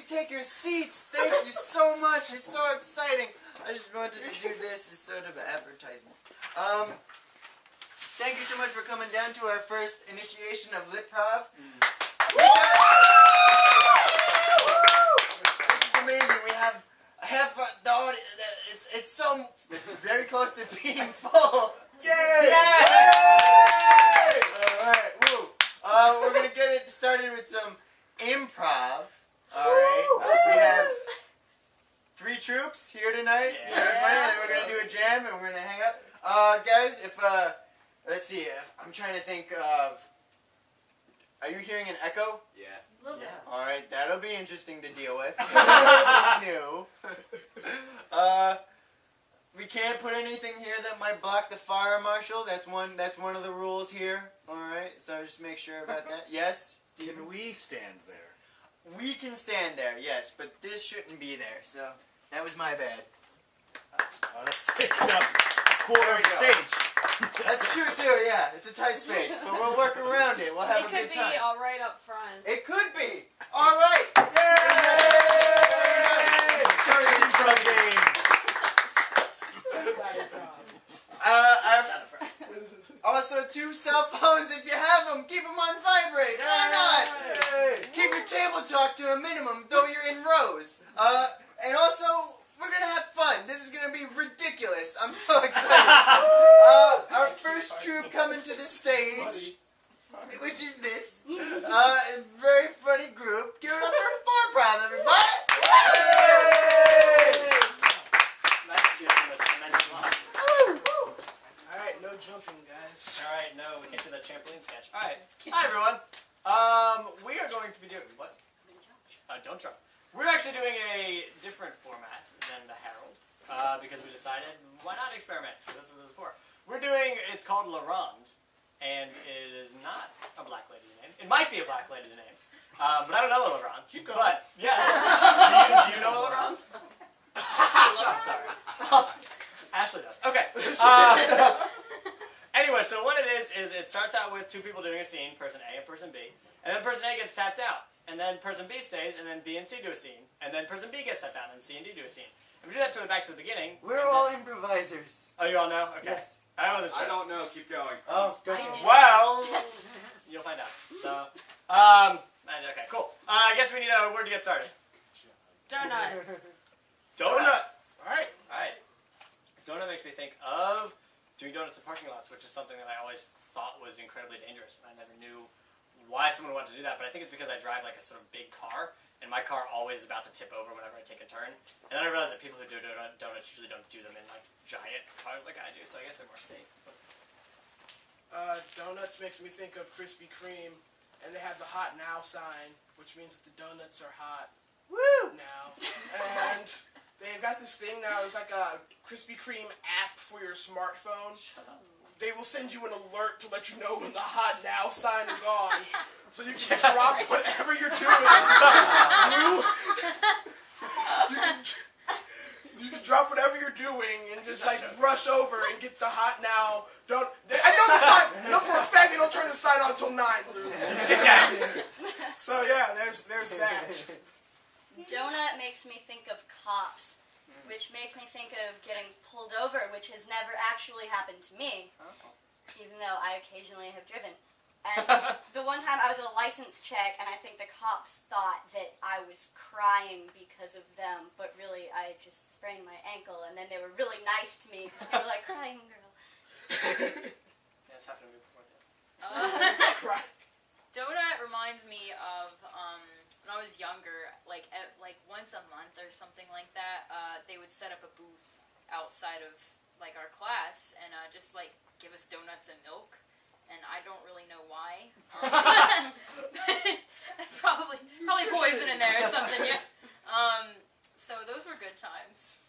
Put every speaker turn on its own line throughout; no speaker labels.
please take your seats. Thank you so much. It's so exciting. I just wanted to do this as sort of an advertisement. Thank you so much for coming down to our first initiation of LitProv. This is amazing. We have half the audience. It's very close to being full. Yay! Yay! All right, woo. We're gonna get it started with some improv. All right, we have 3 troops here tonight. Yeah. We're gonna do a jam and we're gonna hang out. Guys, if let's see. I'm trying to think of. Are you hearing an echo?
Yeah.
A little bit.
All right, that'll be interesting to deal with. New. We can't put anything here that might block the fire marshal. That's one of the rules here. All right, so just make sure about that. Yes, Steven?
Can we stand there?
We can stand there, yes, but this shouldn't be there. So that was my bad.
Let's take it up a quarter of the stage.
That's true too. Yeah, it's a tight space, but we'll work around it. We'll have a good time.
It could be all right up front.
It could be. All right. Yay! Also, 2 cell phones if you have them. Keep them on vibrate. Why not? Yay! Keep your table talk to a minimum, though you're in rows. And also, we're gonna have fun. This is gonna be ridiculous. I'm so excited. Our first troop coming to the stage, which is this. A very funny group. Give it up for Prov, everybody.
Alright, no jumping, guys.
Alright, no, we can't do that trampoline sketch. Alright, hi everyone. We are going to be doing, what? Don't jump. We're actually doing a different format than the Herald, because we decided, why not experiment? That's what this is for. We're doing, it's called La Ronde, and it is not a black lady's name. It might be a black lady's name, but I don't know La Ronde.
Keep going.
But, yeah. do you know La Ronde? I'm sorry. Ashley does. Okay. Anyway, so what it is it starts out with 2 people doing a scene, person A and person B, and then person A gets tapped out, and then person B stays, and then B and C do a scene, and then person B gets tapped out, and then C and D do a scene. And we do that to it back to the beginning.
We're all improvisers.
Oh, you all know? Okay.
Yes.
I wasn't sure.
I don't know. Keep going.
Oh, go.
Well, you'll find out. So, okay, cool. I guess we need a word to get started.
Donut.
Donut.
Alright.
Alright. Donut makes me think of doing donuts in parking lots, which is something that I always thought was incredibly dangerous. And I never knew why someone would want to do that, but I think it's because I drive like a sort of big car, and my car always is about to tip over whenever I take a turn. And then I realized that people who do donuts usually don't do them in like giant cars like I do, so I guess they're more safe.
Donuts makes me think of Krispy Kreme, and they have the hot now sign, which means that the donuts are hot.
Woo!
Now. And they've got this thing now, it's like a Krispy Kreme app for your smartphone.
Shut up.
They will send you an alert to let you know when the hot now sign is on. So you can drop whatever you're doing. You can drop whatever you're doing and just like rush over and get the hot now. I know the sign. No, for a fact they don't turn the sign on until 9.
Sit down.
So yeah, there's that.
Donut makes me think of cops, which makes me think of getting pulled over, which has never actually happened to me, even though I occasionally have driven. And the one time I was at a license check, and I think the cops thought that I was crying because of them, but really I just sprained my ankle, and then they were really nice to me, because they were like, crying girl.
That's happened to me before.
Donut reminds me of when I was younger, like once a month or something like that. They would set up a booth outside of like our class and just like give us donuts and milk, and I don't really know why. probably poison in there or something. Yeah. So those were good times.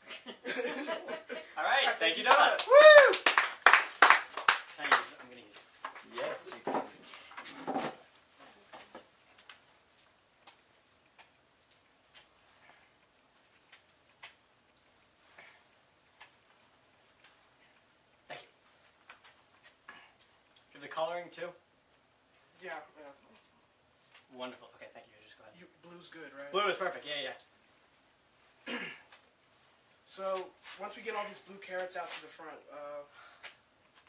All right, thank you, Donut.
Woo!
I'm gonna use this.
Yes, you can.
The coloring too?
Yeah.
Wonderful. Okay, thank you. Just go ahead.
blue's good, right?
Blue is perfect. Yeah, yeah.
So once we get all these blue carrots out to the front,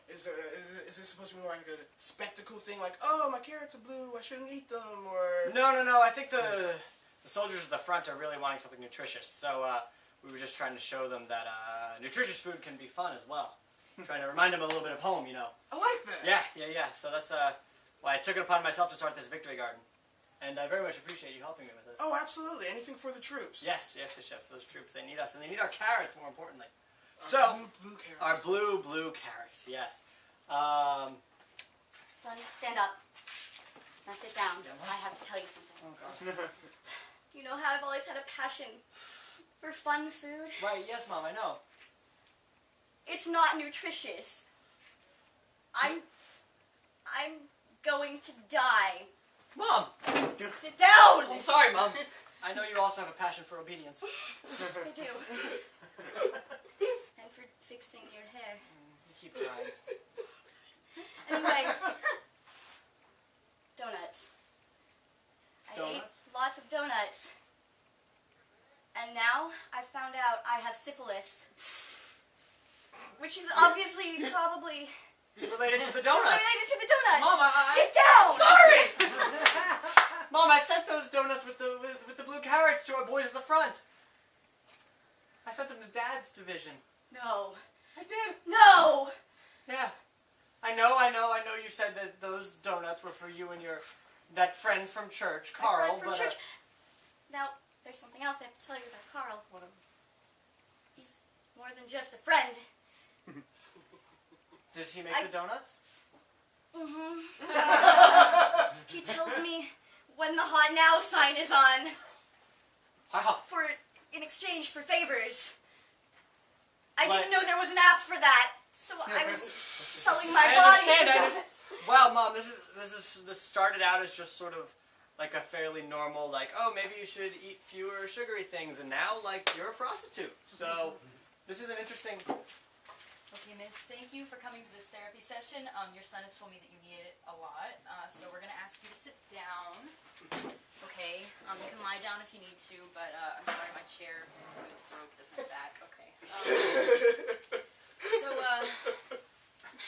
is this supposed to be like a spectacle thing? Like, oh, my carrots are blue, I shouldn't eat them, or?
No. I think the soldiers at the front are really wanting something nutritious. So we were just trying to show them that nutritious food can be fun as well. Trying to remind them a little bit of home, you know.
I like that.
Yeah. So that's why I took it upon myself to start this victory garden. And I very much appreciate you helping me with this.
Oh, absolutely. Anything for the troops.
Yes. Those troops, they need us. And they need our carrots, more importantly.
Our blue carrots.
Our blue carrots, yes.
Son, stand up. Now sit down.
Yeah,
I have to tell you something.
Oh, God.
You know how I've always had a passion for fun food?
Right, yes, Mom, I know.
It's not nutritious. I'm going to die.
Mom!
Sit down!
I'm sorry, Mom. I know you also have a passion for obedience.
I do. And for fixing your hair.
You keep trying.
Anyway, donuts. I ate
Donuts?
lots of donuts. And now I found out I have syphilis. Which is obviously probably
Related to the donuts.
related to the donuts.
Mom,
Sit down!
Sorry! Mom, I sent those donuts with the blue carrots to our boys at the front. I sent them to Dad's division.
No.
I did.
No!
Yeah. I know you said that those donuts were for you and that friend from church,
My
Carl,
friend from
but
church. Now, there's something else I have to tell you about Carl. He's more than just a friend.
does he make the donuts?
Mm-hmm. He tells me when the hot now sign is on
Wow.
in exchange for favors. I
Like-
didn't know there was an app for that, so I was selling my
I
body
understand,
for
I
donuts.
understand. Wow, Mom, this started out as just sort of like a fairly normal, like, oh, maybe you should eat fewer sugary things, and now, like, you're a prostitute. So, this is an interesting...
Okay, Miss, thank you for coming to this therapy session. Your son has told me that you need it a lot, so we're going to ask you to sit down. Okay, you can lie down if you need to, but I'm sorry, my chair broke this in the back. Okay.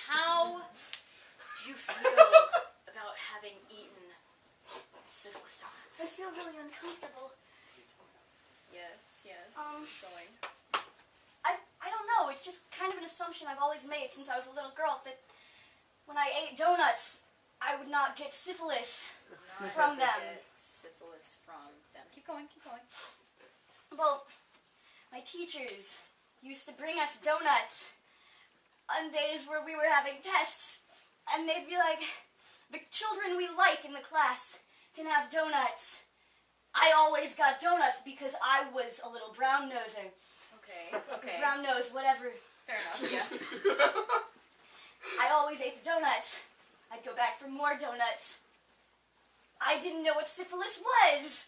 How do you feel about having eaten syphilis donuts?
I feel really uncomfortable.
Yes. Going.
I don't know, it's just kind of an assumption I've always made since I was a little girl that when I ate donuts, I would not get syphilis from them.
Get syphilis from them. Keep going.
Well, my teachers used to bring us donuts on days where we were having tests, and they'd be like, the children we like in the class can have donuts. I always got donuts because I was a little brown noser.
Okay.
Brown nose, whatever.
Fair enough, yeah.
I always ate the donuts. I'd go back for more donuts. I didn't know what syphilis was.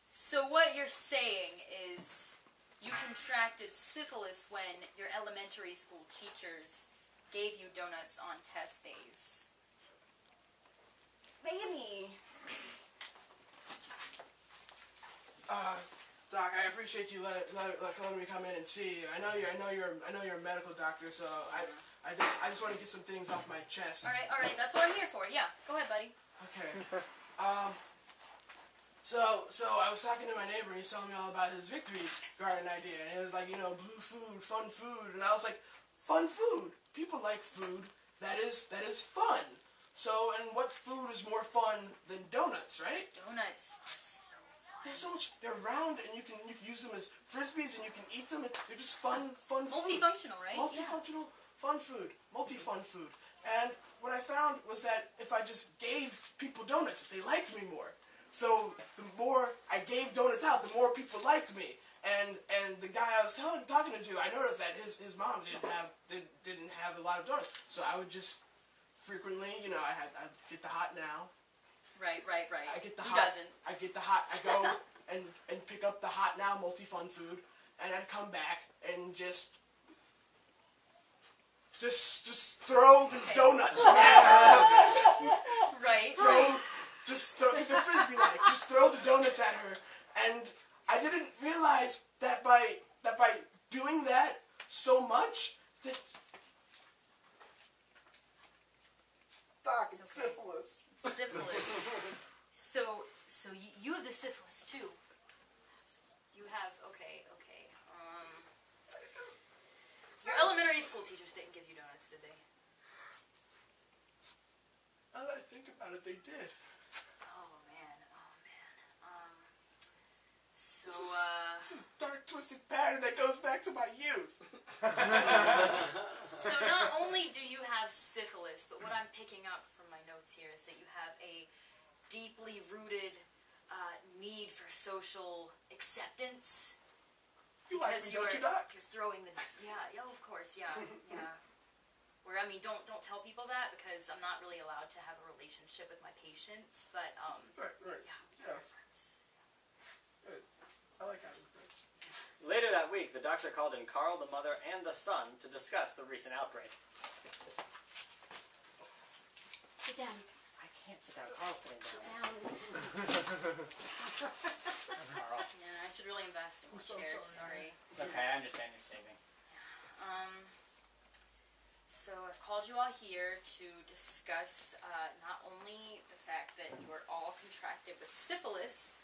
So what you're saying is you contracted syphilis when your elementary school teachers gave you donuts on test days.
Maybe.
Doc, I appreciate you letting me come in and see you. I know you're a medical doctor, so I just want to get some things off my chest.
All right, that's what I'm here for. Yeah, go ahead, buddy.
Okay. So I was talking to my neighbor, and he's telling me all about his victory garden idea, and it was like, blue food, fun food, and I was like, fun food? People like food that is fun. So, and what food is more fun than donuts, right?
Donuts are so fun.
They're so much. They're round, and you can use them as frisbees, and you can eat them. They're just fun food.
Multifunctional, right?
Multifunctional, fun food. Multi-fun food. And what I found was that if I just gave people donuts, they liked me more. So the more I gave donuts out, the more people liked me. And the guy I was talking to, I noticed that his mom didn't have a lot of donuts. So I would just frequently, I'd get the hot now.
Right.
I get the
Who
hot.
doesn't?
I get the hot. I go and pick up the hot now multi-fun food, and I'd come back and just throw the donuts.
Right.
just throw, because they're frisbee-like, just throw the donuts at her. And I didn't realize that by doing that so much, that... Doc, it's syphilis.
Syphilis. So you have the syphilis too. You have okay. Your elementary school teachers didn't give you donuts, did they?
Now that I think about it, they did.
Oh man. So
This is a dark, twisted pattern that goes back to my youth.
So not only do you have syphilis, but what I'm picking up from my notes here is that you have a deeply rooted need for social acceptance.
You like me, don't you, Doc?
You're throwing the of course, yeah. Where I mean, don't tell people that because I'm not really allowed to have a relationship with my patients, but
Right.
yeah. Friends.
Good. I like having friends.
Later that week, the doctor called in Carl, the mother, and the son to discuss the recent outbreak.
Sit down.
I can't sit down. Carl's sitting
Sit
down.
down.
Carl.
Yeah, I should really invest in more
I'm so
chairs.
sorry.
Sorry.
It's okay. I understand you're saving.
So I've called you all here to discuss not only the fact that you are all contracted with syphilis,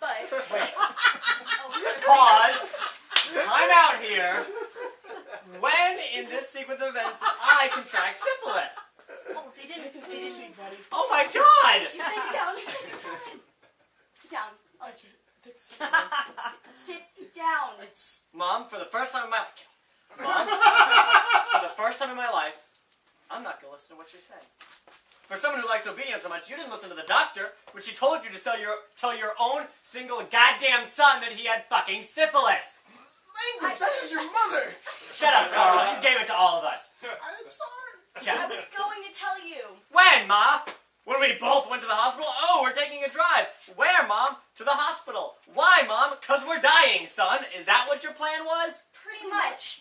but
Wait.
oh, I'm sorry.
Pause. Time out here. When in this sequence of events did I contract syphilis?
Oh, they didn't.
Take a seat, buddy.
Oh my God!
Sit down. Sit down.
I can't. Take a seat, buddy.
Sit down.
It's...
Mom, for the first time in my life, I'm not gonna listen to what you're saying. For someone who likes obedience so much, you didn't listen to the doctor when she told you to tell your own single goddamn son that he had fucking syphilis.
Language! That is your mother!
Shut up, Carl. You gave it to all of us.
I'm sorry.
I
Yeah.
was going to tell you.
When, Ma? When we both went to the hospital? Oh, we're taking a drive. Where, Mom? To the hospital. Why, Mom? 'Cause we're dying, son. Is that what your plan was?
Pretty much.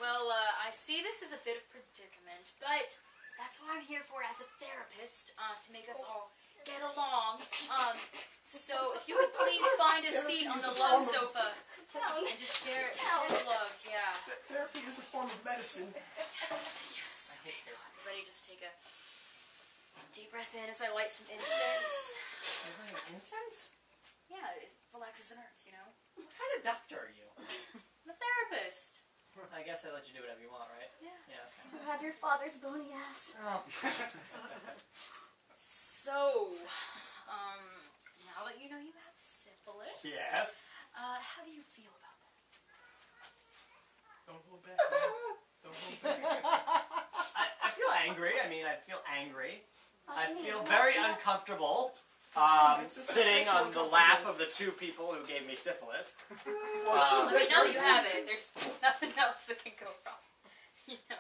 Well, I see this is a bit of predicament, but that's what I'm here for as a therapist, to make us all get along. So if you could please find a seat on the love sofa
Sit down.
and just share
down.
the love, yeah.
Therapy is a form of medicine.
Yes. Everybody just take a deep breath in as I light some incense.
Incense?
Yeah, it relaxes the nerves, you know?
What kind of doctor are you?
I'm a therapist.
I guess they let you do whatever you want, right?
Yeah.
Yeah, okay.
You have your father's bony ass.
Oh.
So, now that you know you have syphilis,
Yes.
how do you feel about that?
Don't hold back, man. Don't hold back.
I feel angry. I mean, I feel angry. I
Honey,
feel
what
very
the-
uncomfortable sitting on the lap of the two people who gave me syphilis.
I mean, now that you have it, there's nothing else that can go wrong. You know.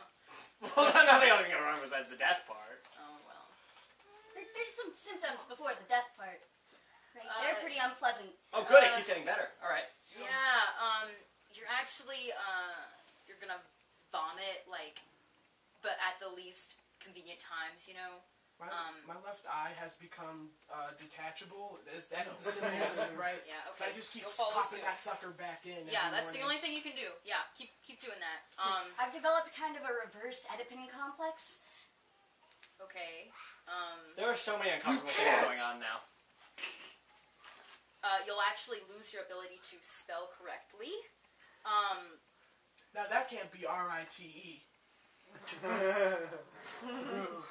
Well, nothing else can go wrong besides the death part.
Oh, well.
There's some symptoms before the death part. Right? They're pretty unpleasant.
Oh, good. It keeps getting better. All right.
Yeah, you're actually, you're gonna vomit, like, but at the least convenient times, you know?
My left eye has become detachable. That's the symptoms, right?
Yeah,
So
okay.
I just keep
You'll follow
popping
suit.
that sucker back in.
Yeah,
every
that's the
morning.
only thing you can do. Yeah, keep doing that.
I've developed kind of a reverse Oedipine complex.
Okay.
There are so many uncomfortable things going on now.
You'll actually lose your ability to spell correctly.
Now that can't be R-I-T-E.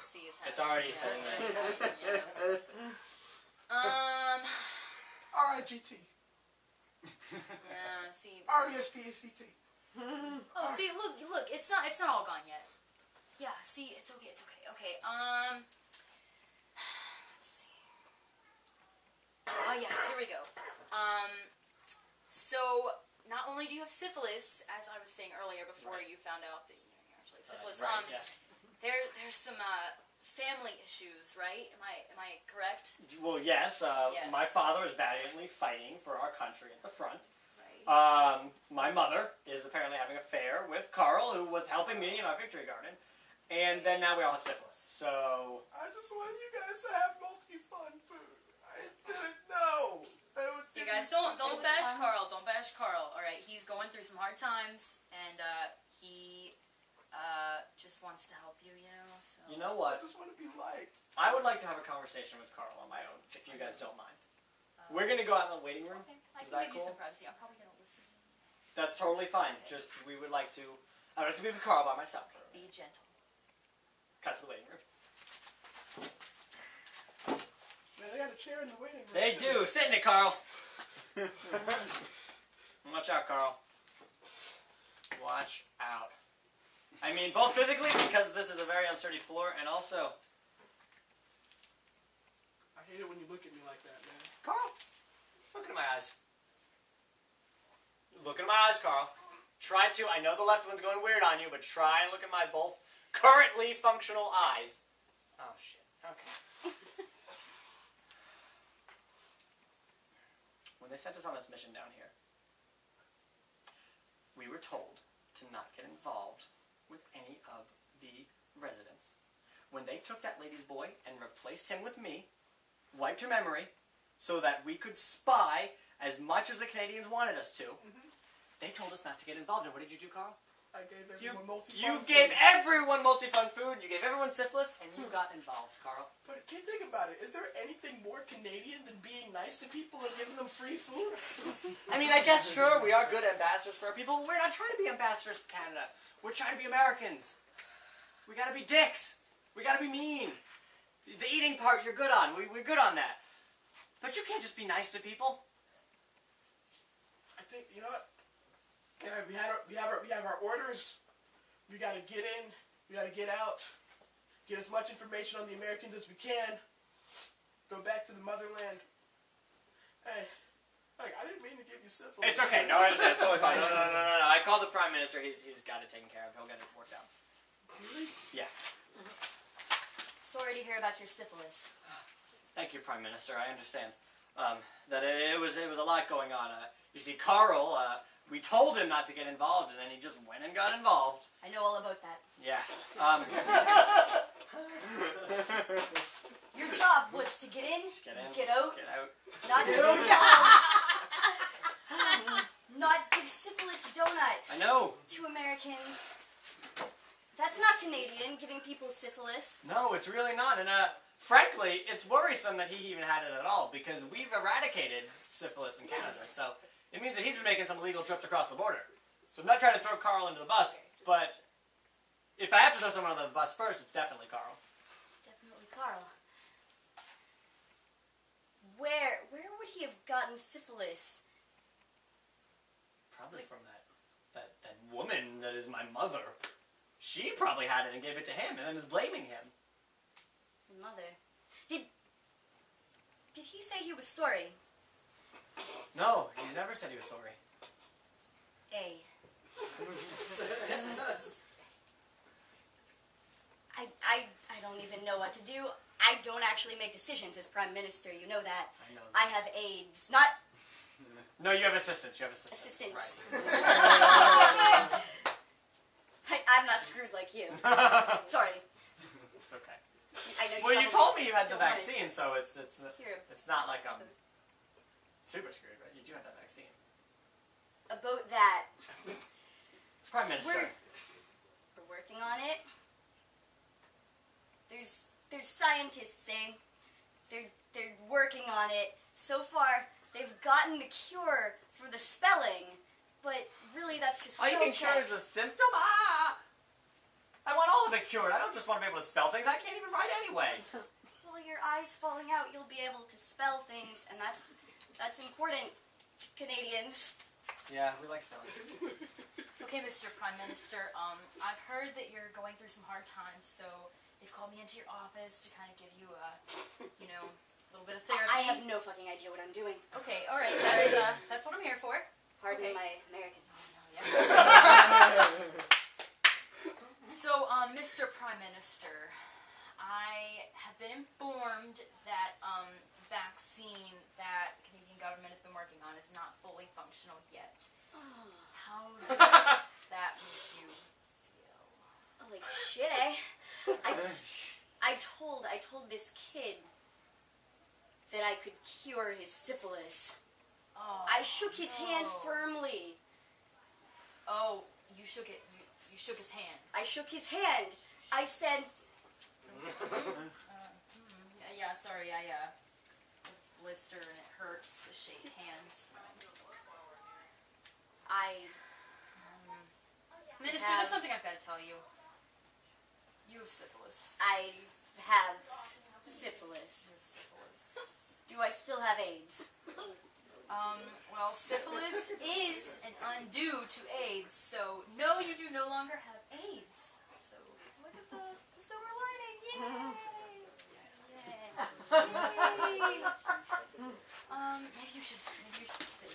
See,
It's already saying that.
R-I-G-T.
Yeah, see.
R-E-S-P-A-C-T.
Oh, see, look, it's not all gone yet. Yeah, see, it's okay. Okay, let's see. Oh, yes, here we go. So, not only do you have syphilis, as I was saying earlier before you found out that you actually have syphilis,
Right, yes.
there's some, family issues, right? Am I correct?
Well, yes.
Yes.
My father is valiantly fighting for our country at the front.
Right.
My mother is apparently having an affair with Carl, who was helping me in our victory garden. And then now we all have syphilis. So
I just wanted you guys to have multi-fun food. I didn't know.
You guys don't bash Carl. Don't bash Carl. All right, he's going through some hard times, and he just wants to help you. You know. So.
you know
I
what?
just want to be liked.
I would like to have a conversation with Carl on my own, if you guys don't mind. We're gonna go out in the waiting room.
Okay, I
Is
can
that
give you
cool?
some privacy. I'm probably gonna listen.
That's totally fine. Just we would like to. I would like to be with Carl by myself.
Be gentle.
Cut to the waiting room.
Man, they got a chair in the waiting room.
They
too.
do. Sit in it, Carl. Watch out, Carl. Watch out. I mean, both physically, because this is a very unsturdy floor, and also...
I hate it when you look at me like that, man.
Carl, look into my eyes. Look into my eyes, Carl. Try to, I know the left one's going weird on you, but try and look at my both currently functional eyes. Oh, shit. Okay. When they sent us on this mission down here, we were told to not get involved with any of the residents. When they took that lady's boy and replaced him with me, wiped her memory, so that we could spy as much as the Canadians wanted us to, they told us not to get involved. And what did you do, Carl?
I gave everyone multi-fun
You
food.
gave everyone multi-fun food, you gave everyone syphilis, and you got involved, Carl.
But can't think about it. Is there anything more Canadian than being nice to people and giving them free food?
I mean, I guess, sure, we are good ambassadors for our people, but we're not trying to be ambassadors for Canada. We're trying to be Americans. We gotta be dicks. We gotta be mean. The eating part, you're good on. We're good on that. But you can't just be nice to people.
I think, you know what? Yeah, we have our orders. We gotta get in. We gotta get out. Get as much information on the Americans as we can. Go back to the motherland. Hey, like, I didn't mean to give you syphilis.
It's okay. No, it's totally fine. No. I called the Prime Minister. He's got it taken care of. He'll get it worked out.
Really?
Yeah.
Sorry to hear about your syphilis.
Thank you, Prime Minister. I understand that it was a lot going on. You see, Carl, we told him not to get involved, and then he just went and got involved.
I know all about that.
Yeah.
Your job was to get in,
Get in.
get out,
Get out.
not get involved. Not give syphilis donuts
I know.
to Americans. That's not Canadian, giving people syphilis.
No, it's really not. And frankly, it's worrisome that he even had it at all, because we've eradicated syphilis in Canada.
Yes.
So it means that he's been making some illegal trips across the border. So I'm not trying to throw Carl into the bus, but if I have to throw someone under the bus first, it's definitely Carl.
Definitely Carl. Where would he have gotten syphilis?
Probably from that woman that is my mother. She probably had it and gave it to him and then is blaming him.
Mother. Did he say he was sorry?
No, he never said he was sorry.
I don't even know what to do. I don't actually make decisions as Prime Minister, you know that.
I know that.
I have aides, not
No, you have assistants. You have assistants.
assistants.
Right.
I'm not screwed like you. Sorry.
It's okay.
I know
Well, you told me you had the
Don't want it.
vaccine, so it's
Here,
not like I'm super screwed, right? You do have that vaccine.
about that.
Prime Minister.
We're working on it. There's scientists saying they're working on it. So far, they've gotten the cure for the spelling, but really that's just
Oh, you
spell
can cure
check.
as a symptom? I want all of it cured. I don't just want to be able to spell things. I can't even write anyway.
Well, your eyes falling out, you'll be able to spell things, and that's important to Canadians.
Yeah, we like spelling.
Okay, Mr. Prime Minister, I've heard that you're going through some hard times, so they've called me into your office to kind of give you a, a little bit of therapy.
I have no fucking idea what I'm doing.
Okay, all right, that's what I'm here for.
Pardon
Okay.
my American.
So, Mr. Prime Minister, I have been informed that vaccine that the Canadian government has been working on is not fully functional yet. How does that make you feel?
Like shit, eh? told this kid that I could cure his syphilis.
Oh,
I shook his hand
no.
firmly.
Oh, you shook it. You shook his hand.
I shook his hand. I said,
Yeah, sorry, I blister and it hurts to shake hands. Minister, there's something I've got to tell you. You have syphilis.
I have syphilis.
You have syphilis.
Do I still have AIDS?
Well, syphilis is an undue to AIDS, so no, you do no longer have AIDS. So look at the silver lining. Yay! Yay! Maybe you should sit